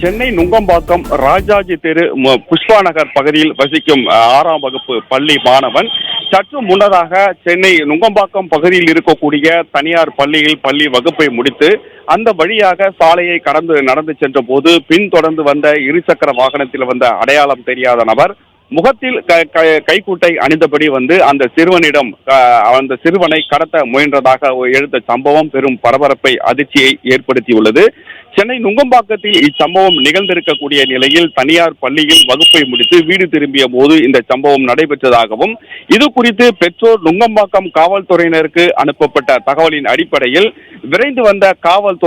சென்னை நுங்கம்பாக்கம் ராஜாஜி தெரு புஷ்பா நகர் பகுதியில் வசிக்கும் 6ஆம் வகுப்பு பள்ளி மாணவன் சற்று முன்னதாக சென்னை நுங்கம்பாக்கம் பகுதியில் இருக்கக்கூடிய தனியார் பள்ளியில் பள்ளி வகுப்பை முடித்து அந்த வழியாக சாலையை கடந்து நடந்து சென்ற போது பின்தொடர்ந்து வந்த இருசக்கர வாகனத்தில் வந்த அடையாளம் தெரியாத நபர் முகத்தில் கைக்குட்டை அணிந்தபடி வந்து அந்த சிறுவனை கடத்த முயன்றதாக எழுந்த சம்பவம் பெரும் பரபரப்பை அதிர்ச்சியை ஏற்படுத்தியுள்ளது. சென்னை நுங்கம்பாக்கத்தில் இச்சம்பவம் நிகழ்ந்திருக்கக்கூடிய நிலையில் தனியார் பள்ளியில் வகுப்பை முடித்து வீடு திரும்பிய போது இந்த சம்பவம் நடைபெற்றதாகவும் இது குறித்து பெற்றோர் நுங்கம்பாக்கம் காவல்துறையினருக்கு அனுப்பப்பட்ட தகவலின் அடிப்படையில் விரைந்து வந்த காவல்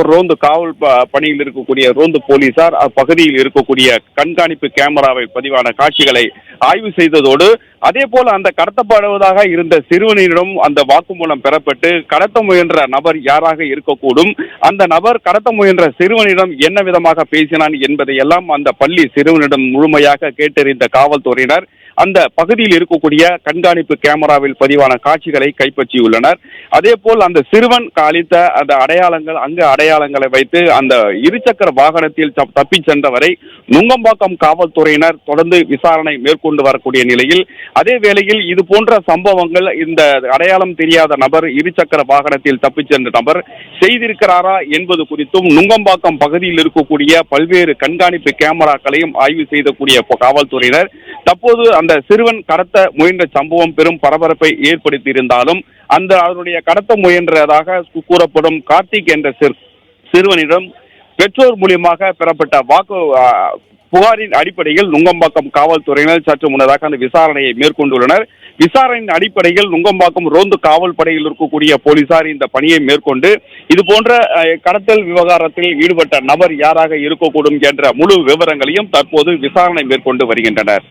பணியில் இருக்கக்கூடிய ரோந்து போலீசார் அப்பகுதியில் இருக்கக்கூடிய கண்காணிப்பு கேமராவை பதிவான காட்சிகளை ஆய்வு செய்ததோடு அதே போல அந்த கடத்தப்படுவதாக இருந்த சிறுவனிடம் அந்த வாக்குமூலம் பெறப்பட்டு கடத்த முயன்ற நபர் யாராக இருக்கக்கூடும், அந்த நபர் கடத்த முயன்ற சிறுவனிடம் என்ன விதமாக பேசினான் என்பதையெல்லாம் அந்த பள்ளி சிறுவனிடம் முழுமையாக கேட்டறிந்த காவல்துறையினர் அந்த பகுதியில் இருக்கக்கூடிய கண்காணிப்பு கேமராவில் பதிவான காட்சிகளை கைப்பற்றியுள்ளனர். அதே போல் அந்த சிறுவன் அளித்த அந்த அடையாளங்களை வைத்து அந்த இருசக்கர வாகனத்தில் தப்பி சென்றவரை நுங்கம்பாக்கம் காவல்துறையினர் தொடர்ந்து விசாரணை மேற்கொண்டு வரக்கூடிய நிலையில் அதே வேளையில் இது போன்ற சம்பவங்கள் இந்த அடையாளம் தெரியாத நபர் இருசக்கர வாகனத்தில் தப்பி சென்ற நபர் செய்திருக்கிறாரா என்பது குறித்தும் நுங்கம்பாக்கம் பகுதியில் இருக்கக்கூடிய பல்வேறு கண்காணிப்பு கேமராக்களையும் ஆய்வு செய்யக்கூடிய காவல்துறையினர் தற்போது அந்த சிறுவன் கடத்த முயன்ற சம்பவம் பெரும் பரபரப்பை ஏற்படுத்தி இருந்தாலும் அதனுடைய கடத்த முயன்றதாக கூறப்படும் கார்த்திக் என்ற சிறுவனிடம் பெற்றோர் மூலியமாக பெறப்பட்ட புகாரின் அடிப்படையில் நுங்கம்பாக்கம் காவல்துறையினர் சற்று முன்னதாக அந்த விசாரணையை மேற்கொண்டுள்ளனர். விசாரணையின் அடிப்படையில் நுங்கம்பாக்கம் ரோந்து காவல் படையில் இருக்கக்கூடிய போலீசார் இந்த பணியை மேற்கொண்டு இது போன்ற கடத்தல் விவகாரத்தில் ஈடுபட்ட நபர் யாராக இருக்கக்கூடும் என்ற முழு விவரங்களையும் தற்போது விசாரணை மேற்கொண்டு வருகின்றனர்.